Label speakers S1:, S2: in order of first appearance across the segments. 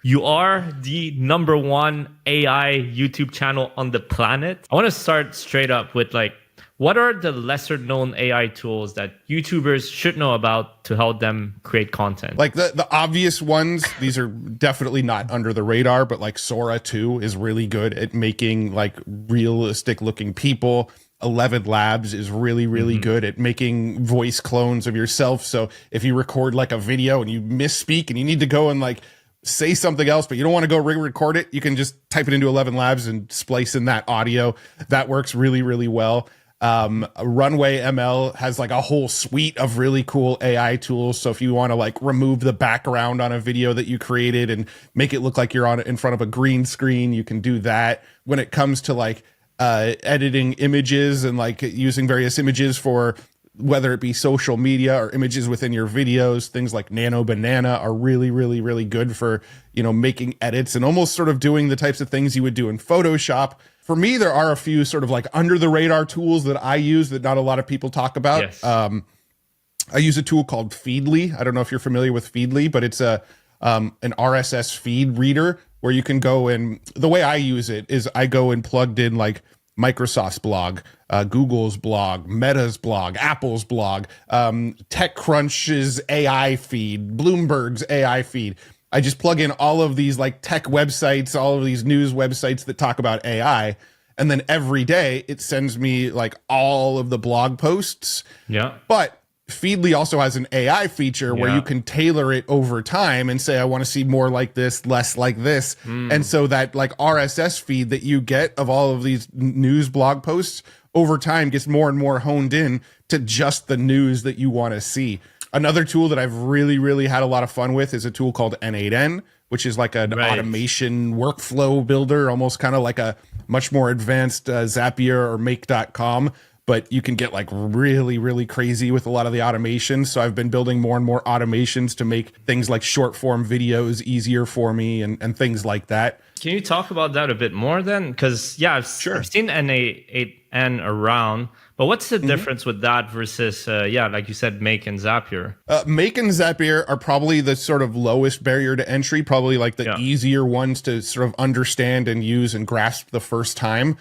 S1: You are the number one AI YouTube channel on the planet. I want to start straight up with like, what are the lesser known AI tools that YouTubers should know about to help them create content?
S2: Like the obvious ones, these are definitely not under the radar, but like Sora 2 is really good at making like realistic looking people. 11 Labs is really good at making voice clones of yourself. So if you record like a video and you misspeak and you need to go and like say something else, but you don't want to go re-record it, you can just type it into 11 Labs and splice in that audio. That works really well. Runway ML has like a whole suite of really cool AI tools. So if you want to like remove the background on a video that you created and make it look like you're in front of a green screen, you can do that. When it comes to like editing images and like using various images for whether it be social media or images within your videos, things like Nano Banana are really good for, you know, making edits and almost sort of doing the types of things you would do in Photoshop. For me, there are a few sort of like under the radar tools that I use that not a lot of people talk about.
S1: Yes.
S2: I use a tool called Feedly. I don't know if you're familiar with Feedly, but it's an RSS feed reader where you can go and the way I use it is I go and plugged in like Microsoft's blog, Google's blog, Meta's blog, Apple's blog, TechCrunch's AI feed, Bloomberg's AI feed. I just plug in all of these like tech websites, all of these news websites that talk about AI. And then every day it sends me like all of the blog posts.
S1: Yeah.
S2: But Feedly also has an AI feature where you can tailor it over time and say, I want to see more like this, less like this. And so that like RSS feed that you get of all of these news blog posts over time gets more and more honed in to just the news that you want to see. Another tool that I've really had a lot of fun with is a tool called N8N, which is like an automation workflow builder, almost kind of like a much more advanced Zapier or Make.com. But you can get like really crazy with a lot of the automations. So I've been building more and more automations to make things like short form videos easier for me and things like that.
S1: Can you talk about that a bit more then? Because yeah, I've seen N8N around, but what's the difference with that versus, like you said, Make and Zapier?
S2: Make and Zapier are probably the sort of lowest barrier to entry, probably like the easier ones to sort of understand and use and grasp the first time.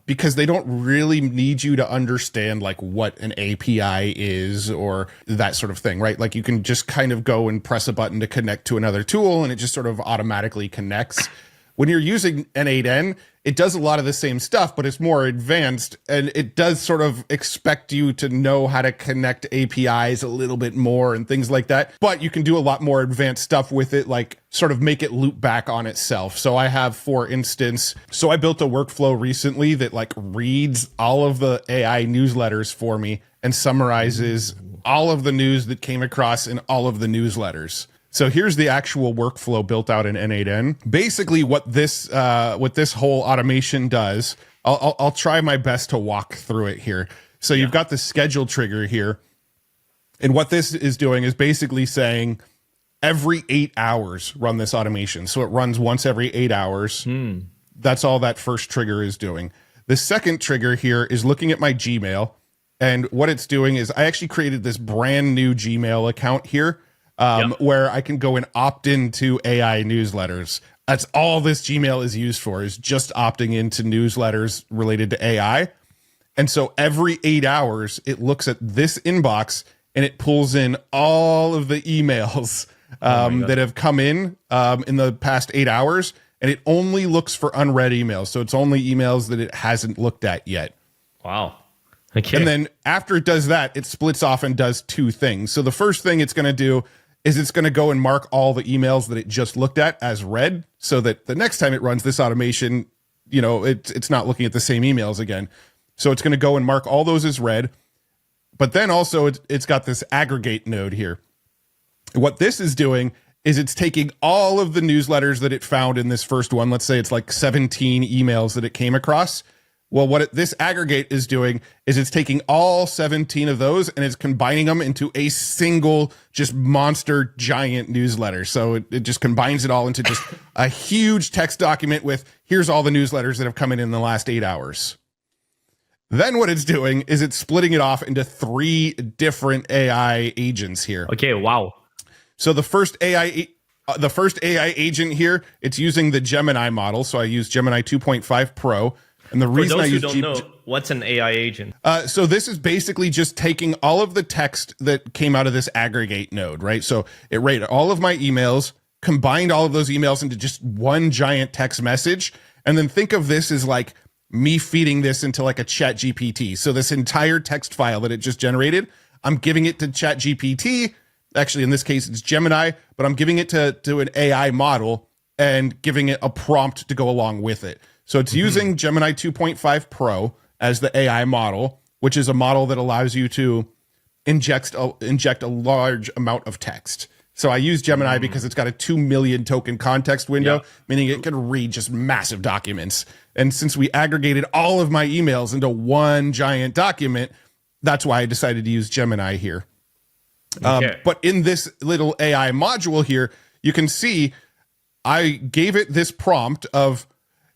S2: Because they don't really need you to understand like what an API is or that sort of thing, right? Like you can just kind of go and press a button to connect to another tool and it just sort of automatically connects. When you're using N8N, it does a lot of the same stuff, but it's more advanced and it does sort of expect you to know how to connect APIs a little bit more and things like that. But you can do a lot more advanced stuff with it, like sort of make it loop back on itself. So I have, for instance, I built a workflow recently that like reads all of the AI newsletters for me and summarizes all of the news that came across in all of the newsletters. So here's the actual workflow built out in N8N. Basically what this whole automation does, I'll try my best to walk through it here. So you've got the schedule trigger here. And what this is doing is basically saying every 8 hours run this automation. So it runs once every 8 hours. That's all that first trigger is doing. The second trigger here is looking at my Gmail. And what it's doing is I actually created this brand new Gmail account here. Where I can go and opt into AI newsletters. That's all this Gmail is used for, is just opting into newsletters related to AI. And so every 8 hours, it looks at this inbox and it pulls in all of the emails that have come in the past 8 hours. And it only looks for unread emails. So it's only emails that it hasn't looked at yet.
S1: Wow. Okay.
S2: And then after it does that, it splits off and does two things. So the first thing it's going to do is it's going to go and mark all the emails that it just looked at as read so that the next time it runs this automation, you know, it's not looking at the same emails again. So it's going to go and mark all those as read. But then also it's got this aggregate node here. What this is doing is it's taking all of the newsletters that it found in this first one. Let's say it's like 17 emails that it came across. Well, what this aggregate is doing is it's taking all 17 of those and it's combining them into a single just monster giant newsletter. So it just combines it all into just a huge text document with here's all the newsletters that have come in the last 8 hours. Then what it's doing is it's splitting it off into 3 different AI agents here.
S1: Okay, wow.
S2: So the first AI the first AI agent here, it's using the Gemini model. So I use Gemini 2.5 Pro. And the reason
S1: For those
S2: I
S1: who
S2: use
S1: don't know, what's an AI agent?
S2: so this is basically just taking all of the text that came out of this aggregate node, right? So it rated all of my emails, combined all of those emails into just one giant text message. And then think of this as like me feeding this into like a Chat GPT. So this entire text file that it just generated, I'm giving it to Chat GPT. Actually, in this case, it's Gemini, but I'm giving it to an AI model and giving it a prompt to go along with it. So it's using Gemini 2.5 Pro as the AI model, which is a model that allows you to inject a large amount of text. So I use Gemini because it's got a 2 million token context window, meaning it can read just massive documents. And since we aggregated all of my emails into one giant document, that's why I decided to use Gemini here.
S1: Okay.
S2: But in this little AI module here, you can see I gave it this prompt of,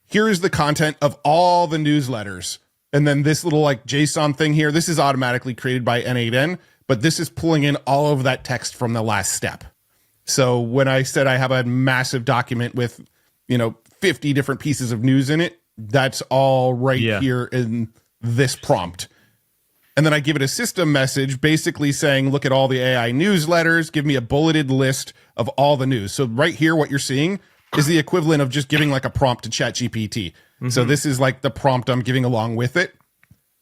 S2: here is the content of all the newsletters. And then this little like JSON thing here, this is automatically created by N8N, but this is pulling in all of that text from the last step. So when I said I have a massive document with, 50 different pieces of news in it, that's all right here in this prompt. And then I give it a system message basically saying, look at all the AI newsletters, give me a bulleted list of all the news. So right here, what you're seeing is the equivalent of just giving like a prompt to ChatGPT. So this is like the prompt I'm giving along with it.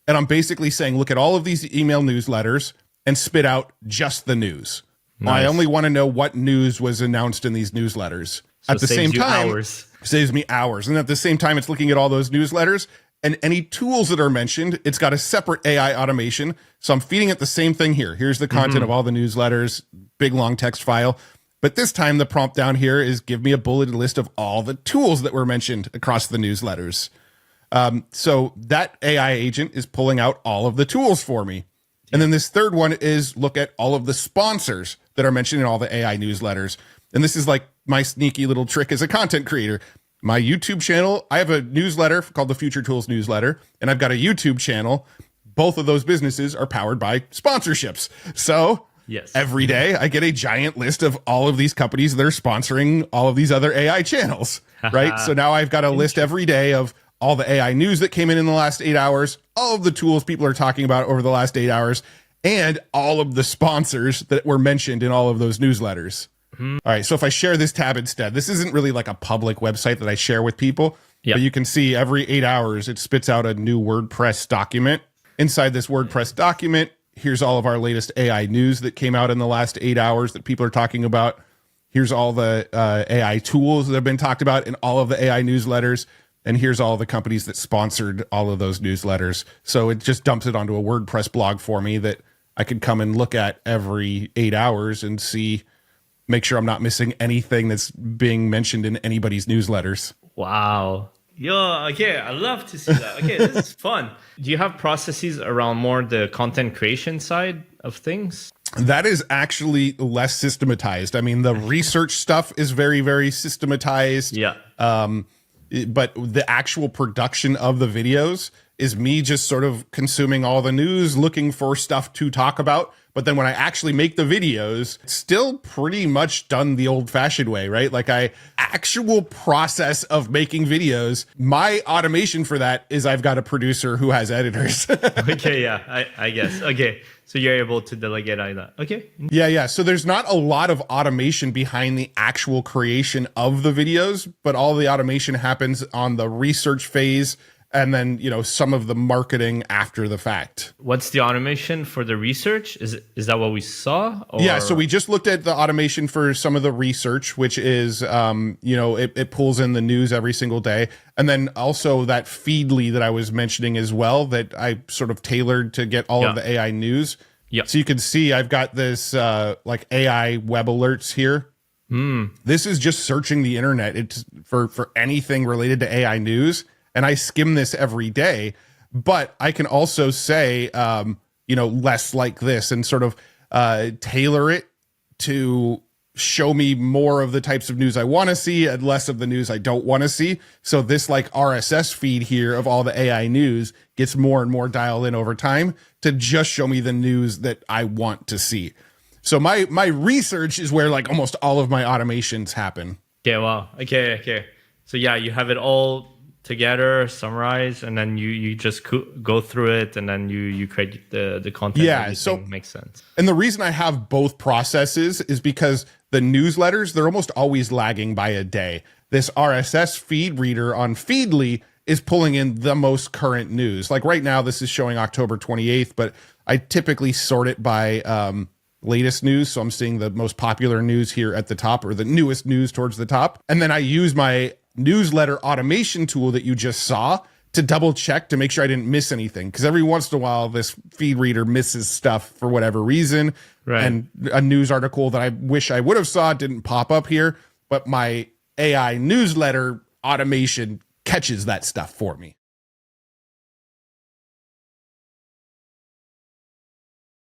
S2: And I'm basically saying, look at all of these email newsletters and spit out just the news.
S1: Nice.
S2: I only want to know what news was announced in these newsletters.
S1: So
S2: at the same time,
S1: hours.
S2: Saves me hours. And at the same time, it's looking at all those newsletters and any tools that are mentioned. It's got a separate AI automation. So I'm feeding it the same thing here. Here's the content of all the newsletters, big long text file. But this time the prompt down here is give me a bulleted list of all the tools that were mentioned across the newsletters. So that AI agent is pulling out all of the tools for me. And then this third one is look at all of the sponsors that are mentioned in all the AI newsletters. And this is like my sneaky little trick as a content creator. My YouTube channel, I have a newsletter called the Future Tools Newsletter, and I've got a YouTube channel. Both of those businesses are powered by sponsorships. So every day I get a giant list of all of these companies that are sponsoring all of these other AI channels, right? So now I've got a list every day of all the AI news that came in the last 8 hours, all of the tools people are talking about over the last 8 hours, and all of the sponsors that were mentioned in all of those newsletters. All right, so if I share this tab instead, this isn't really like a public website that I share with people, but you can see every 8 hours it spits out a new WordPress document. Inside this WordPress document, here's all of our latest AI news that came out in the last 8 hours that people are talking about. Here's all the AI tools that have been talked about in all of the AI newsletters. And here's all the companies that sponsored all of those newsletters. So it just dumps it onto a WordPress blog for me that I could come and look at every 8 hours and see, make sure I'm not missing anything that's being mentioned in anybody's newsletters.
S1: Wow. Yo, okay, I love to see that. Okay, this is fun. Do you have processes around more the content creation side of things?
S2: That is actually less systematized. I mean, the research stuff is very, very systematized.
S1: Yeah.
S2: But the actual production of the videos is me just sort of consuming all the news, looking for stuff to talk about. But then when I actually make the videos, it's still pretty much done the old fashioned way, right? Like actual process of making videos. My automation for that is I've got a producer who has editors.
S1: Okay. Yeah, I guess. Okay. So you're able to delegate that. Okay.
S2: Yeah. So there's not a lot of automation behind the actual creation of the videos, but all the automation happens on the research phase and then, some of the marketing after the fact.
S1: What's the automation for the research? Is that what we saw? Or?
S2: Yeah, so we just looked at the automation for some of the research, which is, it pulls in the news every single day. And then also that Feedly that I was mentioning as well, that I sort of tailored to get all of the AI news. Yeah. So you can see I've got this like AI web alerts here. This is just searching the internet. It's for anything related to AI news. And I skim this every day, but I can also say, less like this and sort of tailor it to show me more of the types of news I want to see and less of the news I don't want to see. So this like RSS feed here of all the AI news gets more and more dialed in over time to just show me the news that I want to see. So my research is where like almost all of my automations happen.
S1: Okay, wow. Okay. So yeah, you have it all together, summarize, and then you just go through it, and then you create the content.
S2: Yeah, so
S1: makes sense.
S2: And the reason I have both processes is because the newsletters, they're almost always lagging by a day. This RSS feed reader on Feedly is pulling in the most current news. Like right now, this is showing October 28th, but I typically sort it by latest news. So I'm seeing the most popular news here at the top, or the newest news towards the top. And then I use my newsletter automation tool that you just saw to double check to make sure I didn't miss anything. Because every once in a while, this feed reader misses stuff for whatever reason.
S1: Right.
S2: And a news article that I wish I would have saw didn't pop up here. But my AI newsletter automation catches that stuff for me.